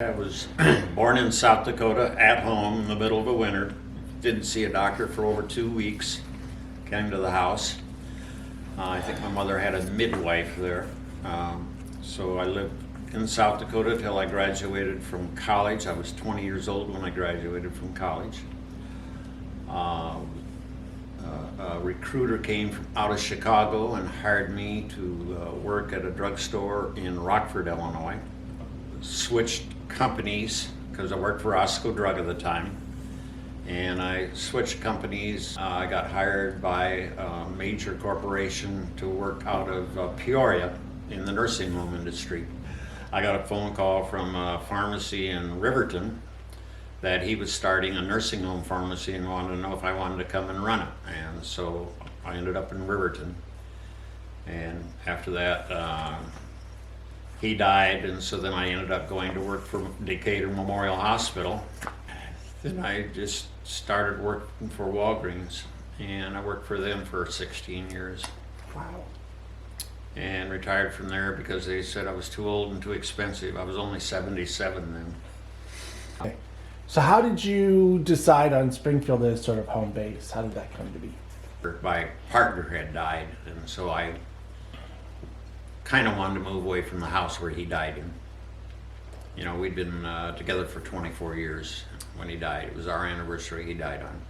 I was born in South Dakota at home in the middle of the winter. Didn't see a doctor for over 2 weeks. Came to the house. I think my mother had a midwife there. So I lived in South Dakota till I graduated from college. I was 20 years old when I graduated from college. A recruiter came from out of Chicago and hired me to work at a drugstore in Rockford, Illinois. Switched companies because I worked for Osco Drug at the time, and I switched companies. I got hired by a major corporation to work out of Peoria in the nursing home industry. I got a phone call from a pharmacy in Riverton that he was starting a nursing home pharmacy and wanted to know if I wanted to come and run it, and so I ended up in Riverton. And after that he died, and so then I ended up going to work for Decatur Memorial Hospital. Then I just started working for Walgreens, and I worked for them for 16 years. Wow. And retired from there because they said I was too old and too expensive. I was only 77 then. Okay. So how did you decide on Springfield as sort of home base? How did that come to be? My partner had died, and so I kind of wanted to move away from the house where he died in. You know, we'd been together for 24 years when he died. It was our anniversary he died on.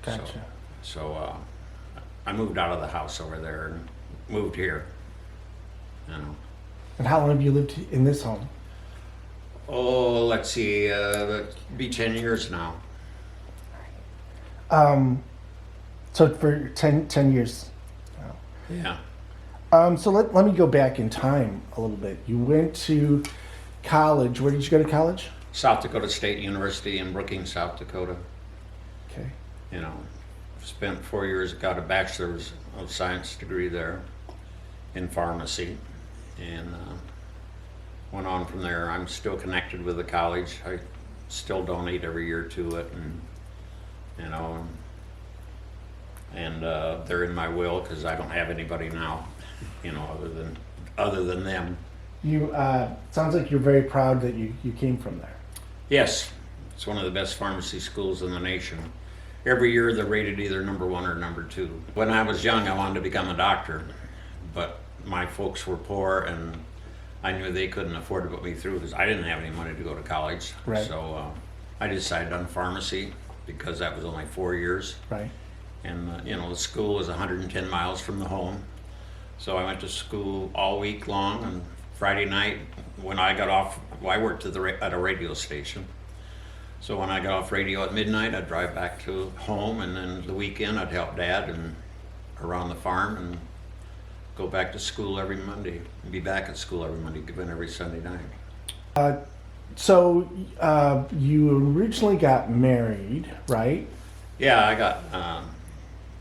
Gotcha. So I moved out of the house over there and moved here. You know. And how long have you lived in this home? Oh, let's see, it'll be 10 years now. So for 10 years. Wow. Yeah. So let me go back in time a little bit. You went to college. Where did you go to college? South Dakota State University in Brookings, South Dakota. Okay. You know, spent 4 years, got a bachelor's of science degree there in pharmacy, and went on from there. I'm still connected with the college. I still donate every year to it, and you know, and they're in my will because I don't have anybody now, you know, other than them. You sounds like you're very proud that you came from there. Yes, it's one of the best pharmacy schools in the nation. Every year they're rated either number 1 or number 2. When I was young, I wanted to become a doctor, but my folks were poor, and I knew they couldn't afford to put me through because I didn't have any money to go to college. Right. So I decided on pharmacy because that was only 4 years. Right. And you know, the school was 110 miles from the home. So I went to school all week long, and Friday night when I got off, well, I worked at a radio station. So when I got off radio at midnight, I'd drive back to home, and then the weekend I'd help Dad and around the farm, and go back to school every Monday, and be back at school every Monday, given every Sunday night. So you originally got married, right? Yeah, I got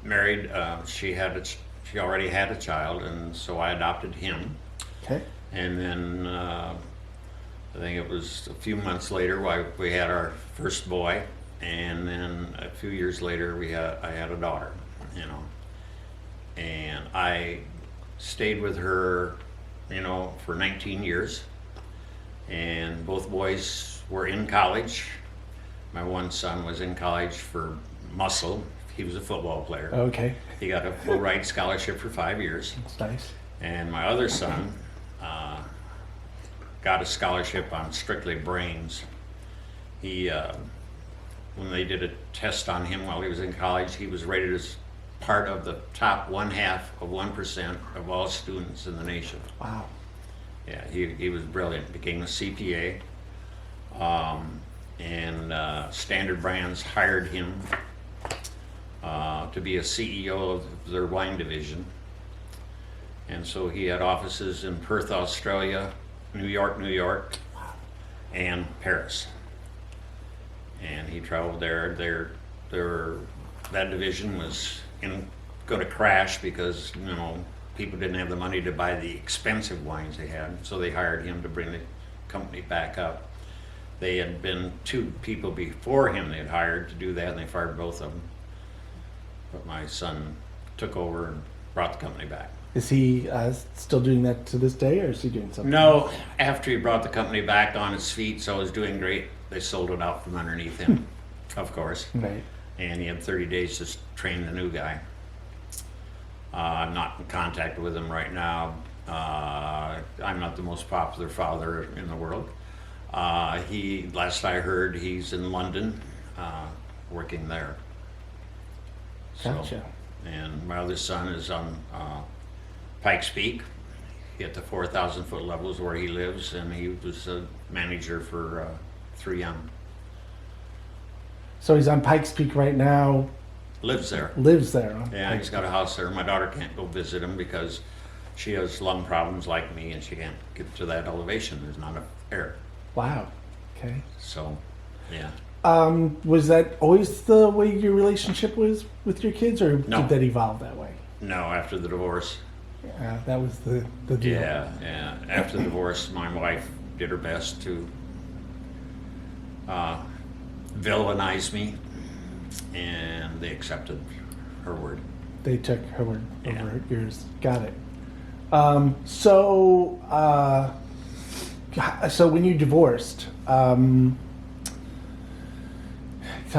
married. She already had a child, and so I adopted him. Okay. And then I think it was a few months later we had our first boy, and then a few years later I had a daughter, you know, and I stayed with her, you know, for 19 years, and both boys were in college. My one son was in college for muscle. He was a football player. Okay. He got a full ride scholarship for 5 years. That's nice. And my other son got a scholarship on strictly brains. He, when they did a test on him while he was in college, he was rated as part of the top 0.5% of all students in the nation. Wow. Yeah, he was brilliant. Became a CPA, and Standard Brands hired him to be a CEO of their wine division. And so he had offices in Perth, Australia, New York, and Paris. And he traveled there. That division was going to crash because, you know, people didn't have the money to buy the expensive wines they had. So they hired him to bring the company back up. They had been 2 people before him they had hired to do that, and they fired both of them. But my son took over and brought the company back. Is he still doing that to this day, or is he doing something? No, after he brought the company back on its feet, so it was doing great, they sold it out from underneath him, of course. Right. And he had 30 days to train the new guy. I'm not in contact with him right now. I'm not the most popular father in the world. Last I heard, he's in London, working there. Gotcha. And my other son is on Pikes Peak. He at the 4,000 foot levels where he lives, and he was a manager for 3M. So he's on Pikes Peak right now. Lives there. Lives there. Huh? Yeah, he's got a house there. My daughter can't go visit him because she has lung problems like me, and she can't get to that elevation. There's not enough air. Wow. Okay. So, yeah. Was that always the way your relationship was with your kids, or No. did that evolve that way? No, after the divorce. That was the deal. Yeah. After the divorce, my wife did her best to villainize me, and they accepted her word. They took her word Yeah. over yours. Got it. So when you divorced, tell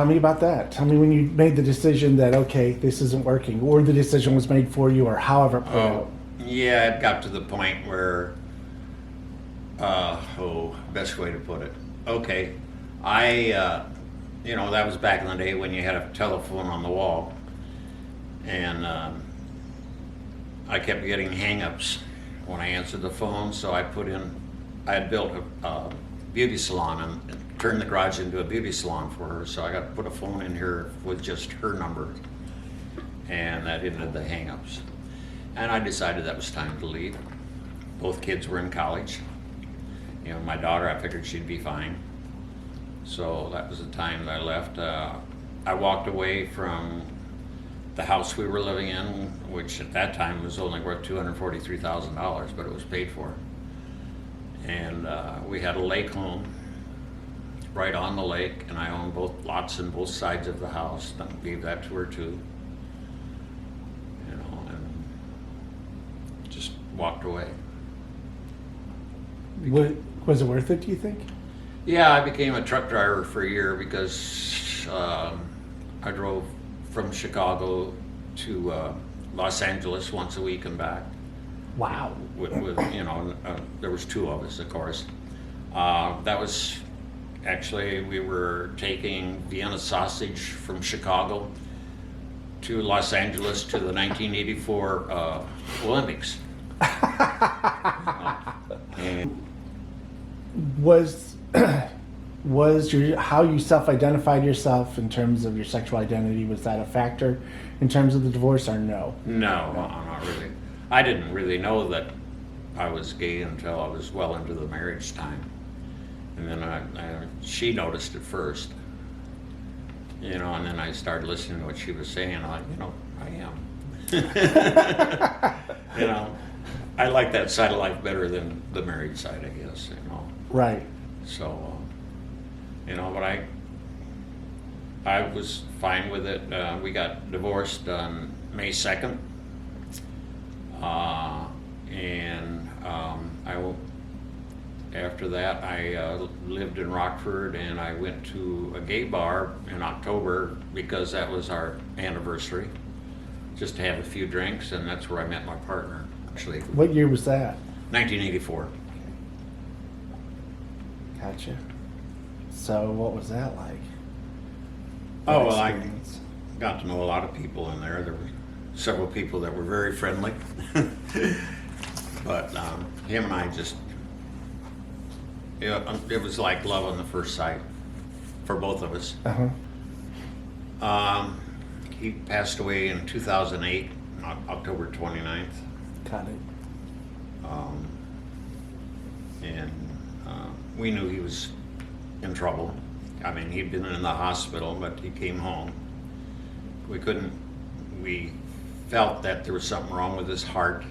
me about that. Tell me when you made the decision that, okay, this isn't working, or the decision was made for you, or however it played out. Yeah, it got to the point where, best way to put it. Okay, that was back in the day when you had a telephone on the wall, and I kept getting hang-ups when I answered the phone, so I had built a beauty salon and turned the garage into a beauty salon for her, so I got to put a phone in here with just her number, and that ended the hang-ups. And I decided that was time to leave. Both kids were in college. My daughter, I figured she'd be fine. So that was the time that I left. I walked away from the house we were living in, which at that time was only worth $243,000, but it was paid for. And we had a lake home right on the lake, and I owned both lots and both sides of the house. I gave that to her too. And just walked away. Was it worth it, do you think? Yeah, I became a truck driver for a year because I drove from Chicago to Los Angeles once a week and back. Wow. There was two of us, of course. That was actually, we were taking Vienna sausage from Chicago to Los Angeles to the 1984 Olympics. And Was how you self-identified yourself in terms of your sexual identity, was that a factor in terms of the divorce, or no? No, not really. I didn't really know that I was gay until I was well into the marriage time. And then she noticed it first. And then I started listening to what she was saying. I'm like, I am. I like that side of life better than the married side, I guess, Right. So, but I was fine with it. We got divorced on May 2nd. After that, I lived in Rockford, and I went to a gay bar in October because that was our anniversary, just to have a few drinks, and that's where I met my partner, actually. What year was that? 1984. Gotcha. So what was that like? Oh, well, I Experience? got to know a lot of people in there. There were several people that were very friendly. But him and I just, it was like love on the first sight for both of us. Uh-huh. He passed away in 2008, October 29th. Got it. We knew he was in trouble. I mean, he'd been in the hospital, but he came home. We felt that there was something wrong with his heart.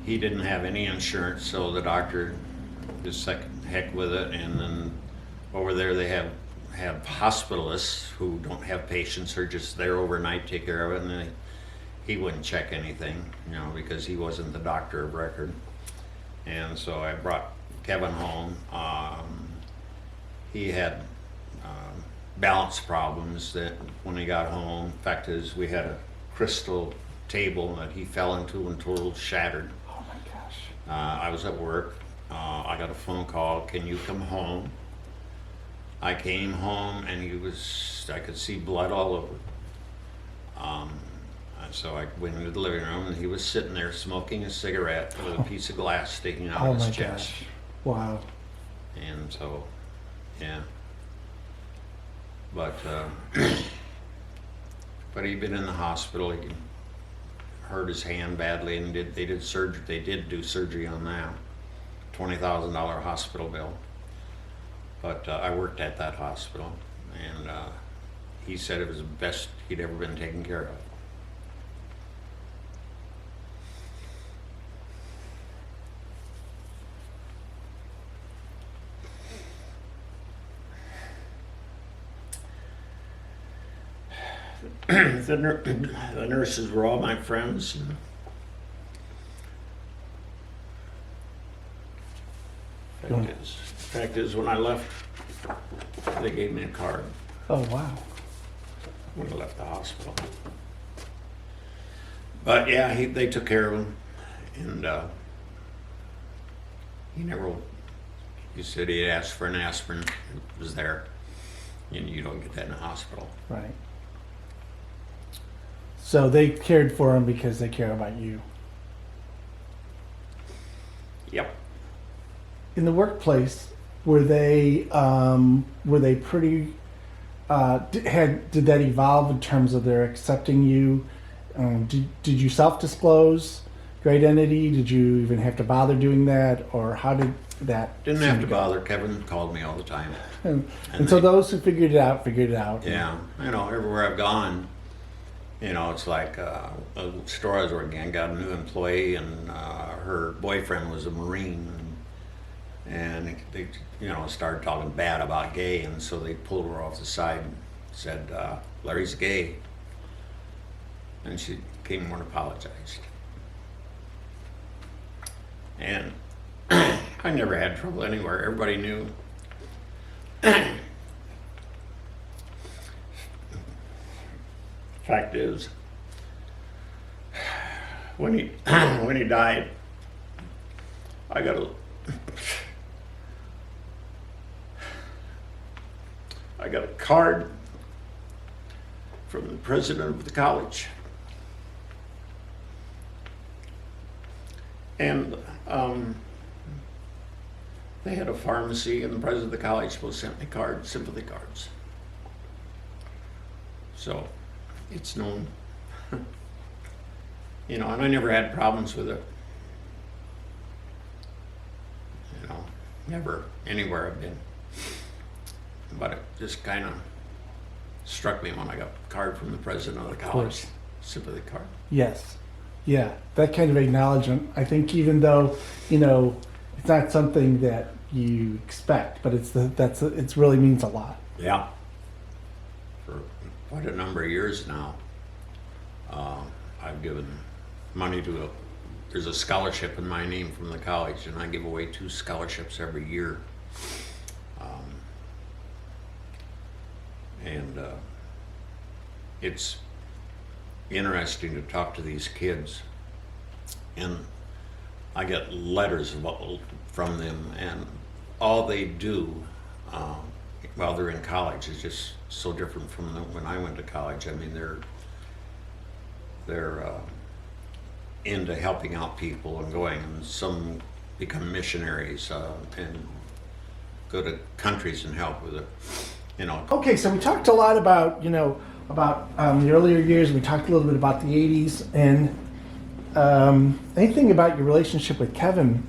He didn't have any insurance, so the doctor just said heck with it. And then over there they have have hospitalists who don't have patients, they're just there overnight, take care of it, and then he wouldn't check anything, you know, because he wasn't the doctor of record. And so I brought Kevin home. He had balance problems that when he got home. In fact, we had a crystal table that he fell into and totally shattered. Oh my gosh. I was at work. I got a phone call, can you come home? I came home and I could see blood all over. So I went into the living room and he was sitting there smoking a cigarette with a piece of glass sticking out Oh of my his chest. gosh. Wow. And so, yeah. But he'd been in the hospital. He hurt his hand badly, and they did surgery. They did do surgery on that. $20,000 hospital bill. But I worked at that hospital, and he said it was the best he'd ever been taken care of. The nurses were all my friends. Fact is, when I left, they gave me a card Oh wow. when I left the hospital. But yeah, they took care of him, and he said he had asked for an aspirin. It was there, and you don't get that in a hospital. Right. So they cared for him because they care about you. Yep. In the workplace, were they pretty? Did that evolve in terms of their accepting you? Did you self-disclose your identity? Did you even have to bother doing that, or how did that? Didn't have to bother. Kevin called me all the time. And so those who figured it out. Yeah, everywhere I've gone, it's like a store I was working at, got a new employee, and her boyfriend was a Marine, and they started talking bad about gay, and so they pulled her off the side and said, Larry's gay. And she came and apologized. And I never had trouble anywhere. Everybody knew. Fact is, when he died, I got a card from the president of the college. And they had a pharmacy, and the president of the college sent me sympathy cards. So it's known, and I never had problems with it. Never anywhere I've been. But it just kind of struck me when I got a card from the president of the college, sympathy card. Yes. Yeah, that kind of acknowledgement. I think even though, it's not something that you expect, but it really means a lot. Yeah. For quite a number of years now, I've given money there's a scholarship in my name from the college, and I give away 2 scholarships every year. And it's interesting to talk to these kids, and I get letters from them, and all they do while they're in college is just so different from when I went to college. I mean, they're into helping out people and going, and some become missionaries and go to countries and help with it. Okay, so we talked a lot about the earlier years. We talked a little bit about the 80s, and anything about your relationship with Kevin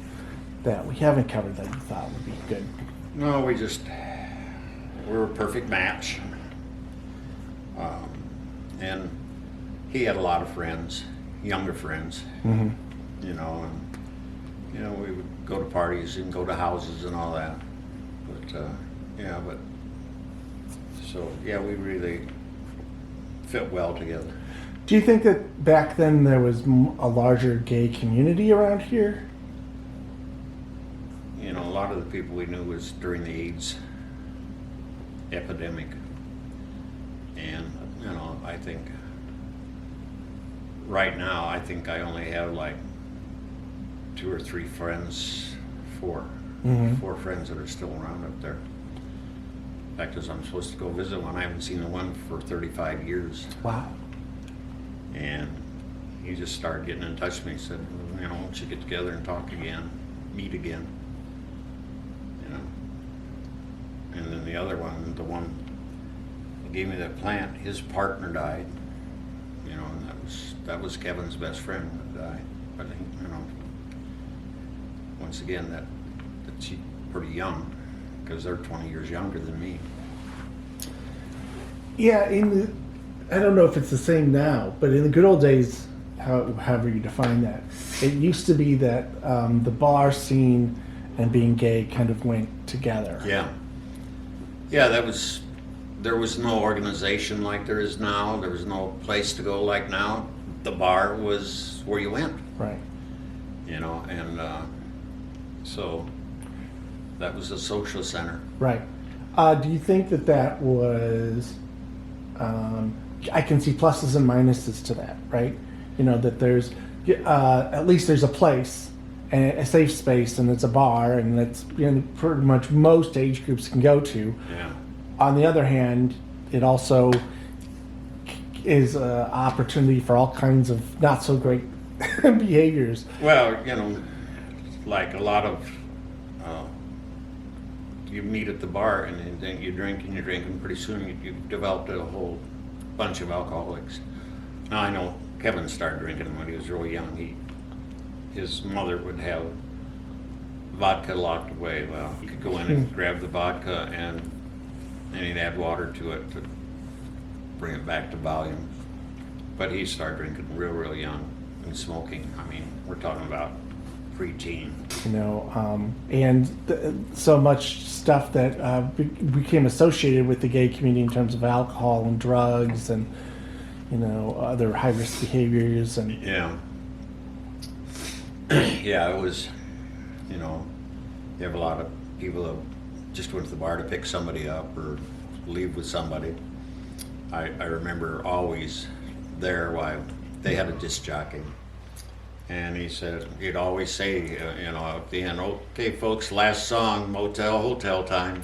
that we haven't covered that you thought would be good? No, we're a perfect match. And he had a lot of friends, younger friends, Mm-hmm. and we would go to parties and go to houses and all that. But So, yeah, we really fit well together. Do you think that back then there was a larger gay community around here? You know, a lot of the people we knew was during the AIDS epidemic. And, you know, I think right now, I think I only have like 2 or 3 friends, 4 friends that are still around up there. In fact, as I'm supposed to go visit one, I haven't seen the one for 35 years. Wow. And he just started getting in touch with me. He said, you know, we should get together and talk again, meet again. You know. And then the other one, the one who gave me that plant, his partner died. You know, and that was Kevin's best friend that died. But you know, once again, that's pretty young because they're 20 years younger than me. Yeah, I don't know if it's the same now, but in the good old days, however you define that, it used to be that the bar scene and being gay kind of went together. Yeah. Yeah, there was no organization like there is now. There was no place to go like now. The bar was where you went. Right. You know, and so that was a social center. Right. Do you think that was? I can see pluses and minuses to that, right? You know, that there's at least there's a place, and a safe space, and it's a bar, and that's, you know, pretty much most age groups can go to. Yeah. On the other hand, it also is an opportunity for all kinds of not so great behaviors. Well, you know, like a lot of you meet at the bar and then you drink and pretty soon you've developed a whole bunch of alcoholics. Now I know Kevin started drinking when he was really young. His mother would have vodka locked away. Well, he could go in and grab the vodka and he'd add water to it to bring it back to volume. But he started drinking real young and smoking. I mean, we're talking about preteen. You know, and so much stuff that became associated with the gay community in terms of alcohol and drugs and, you know, other high-risk behaviors. And Yeah. Yeah, it was, you know, you have a lot of people that just went to the bar to pick somebody up or leave with somebody. I remember always there while they had a disc jockey. And he said, he'd always say, you know, at the end, okay, folks, last song, motel, hotel time.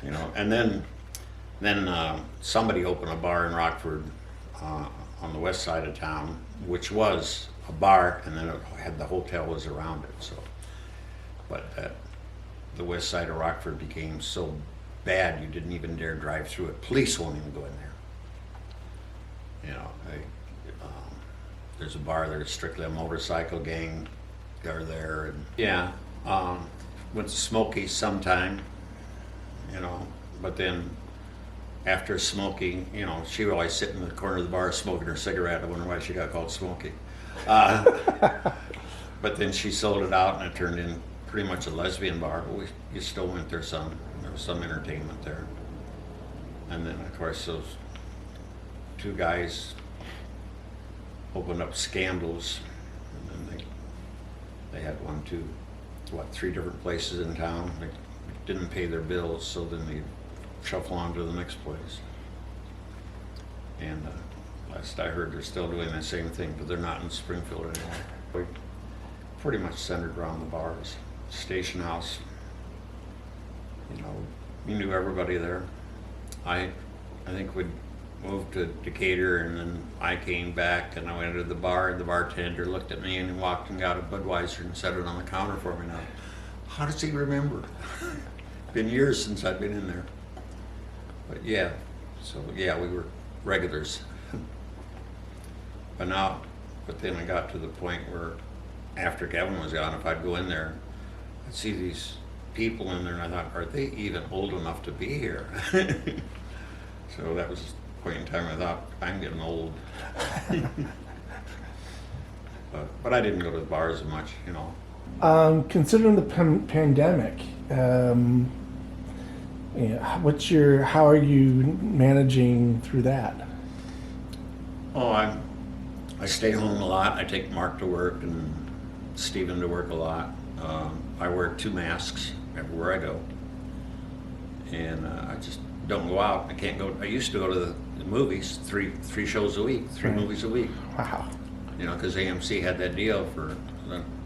You know, and then somebody opened a bar in Rockford on the west side of town, which was a bar, and then it had the hotel was around it. So, but the west side of Rockford became so bad you didn't even dare drive through it. Police won't even go in there. You know, there's a bar there, strictly a motorcycle gang. They're there, and yeah, went to Smoky's sometime, you know, but then after Smoky, you know, she would always sit in the corner of the bar smoking her cigarette. I wonder why she got called Smoky. But then she sold it out and it turned in pretty much a lesbian bar, but you still went there some. There was some entertainment there. And then, of course, those 2 guys opened up Scandals, and then they had 3 different places in town. They didn't pay their bills, so then they shuffle on to the next place. And last I heard, they're still doing the same thing, but they're not in Springfield anymore. We pretty much centered around the bars. Station House, you know, you knew everybody there. I think we'd moved to Decatur, and then I came back and I went to the bar, and the bartender looked at me and he walked and got a Budweiser and set it on the counter for me. Now, how does he remember? Been years since I've been in there. But yeah, so yeah, we were regulars. But then I got to the point where after Kevin was gone, if I'd go in there, I'd see these people in there and I thought, are they even old enough to be here? So that was point in time I thought, I'm getting old. But I didn't go to the bars as much, you know. Considering the pandemic, Yeah. How are you managing through that? Oh, I stay home a lot. I take Mark to work and Stephen to work a lot. I wear 2 masks everywhere I go, and I just don't go out. I can't go. I used to go to the movies three shows a week, three Right. movies a week. Wow. You know, because AMC had that deal for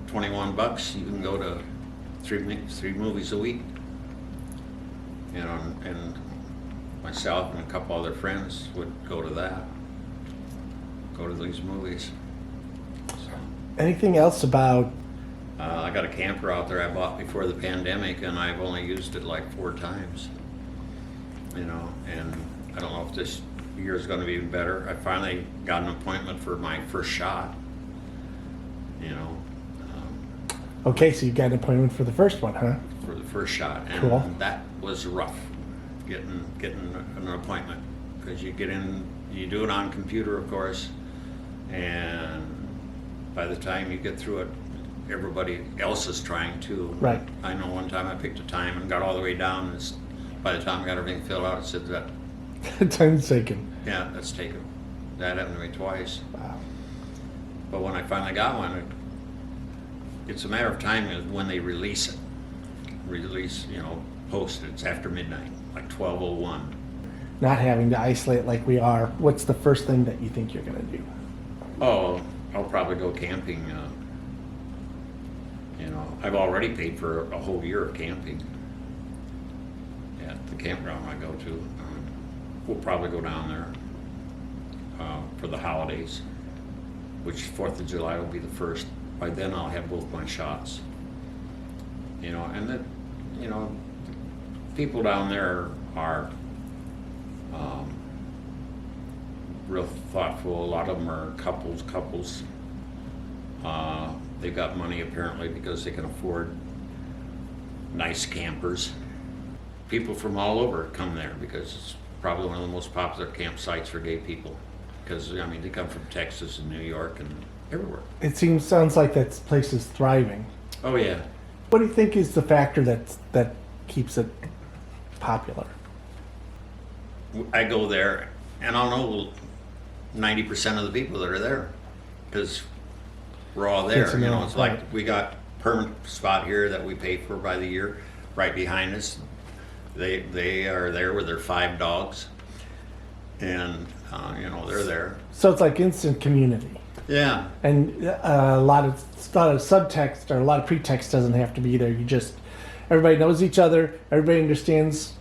$21. You can go to three movies a week. You know, and myself and a couple other friends would go to these movies. So, Anything else about? I got a camper out there I bought before the pandemic, and I've only used it like 4 times. You know, and I don't know if this year is going to be even better. I finally got an appointment for my first shot. You know, Okay, so you got an appointment for the first one, huh? for the first shot, and Cool. that was rough. Getting an appointment, because you get in, you do it on computer, of course, and by the time you get through it, everybody else is trying to. Right. I know one time I picked a time and got all the way down, and by the time I got everything filled out, it said that, Time's taken. yeah, that's taken. That happened to me twice. Wow. But when I finally got one, it's a matter of time when they release it. You know, post it. It's after midnight, like 12:01. Not having to isolate like we are. What's the first thing that you think you're gonna do? Oh, I'll probably go camping. You know, I've already paid for a whole year of camping at the campground I go to. We'll probably go down there for the holidays, which 4th of July will be the first. By then I'll have both my shots. You know, and that, you know, people down there are real thoughtful. A lot of them are couples. They've got money apparently because they can afford nice campers. People from all over come there because it's probably one of the most popular campsites for gay people. Because, I mean, they come from Texas and New York and everywhere. Sounds like that place is thriving. Oh, yeah. What do you think is the factor that keeps it popular? I go there and I'll know 90% of the people that are there because we're all there. Good to You know, know, it's right. like we got permanent spot here that we pay for by the year right behind us. They are there with their 5 dogs, and you know, they're there. So it's like instant community, Yeah. and a lot of subtext or a lot of pretext doesn't have to be there. Everybody knows each other. Everybody understands,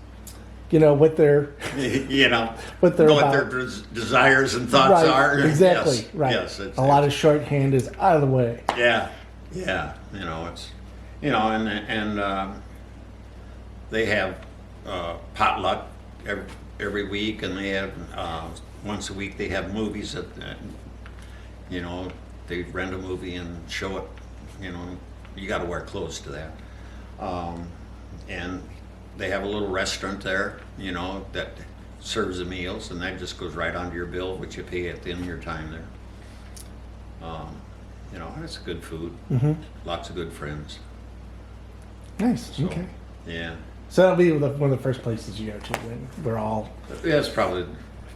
you know, what they're You know, what they're know about. what their desires and thoughts Right, are. exactly. Yes, Right. Yes. A lot of shorthand is out of the way. Yeah. Yeah. You know, it's, you know, and they have potluck every week, and they have once a week they have movies that you know, they rent a movie and show it. You know, you got to wear clothes to that. And they have a little restaurant there, you know, that serves the meals, and that just goes right onto your bill, which you pay at the end of your time there. You know, it's good food, lots of good friends. Nice. So, Okay. Yeah. So that'll be one of the first places you go to when we're all. Yeah, it's probably,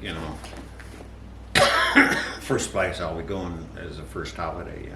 you know, first place I'll be going as a first holiday, yeah.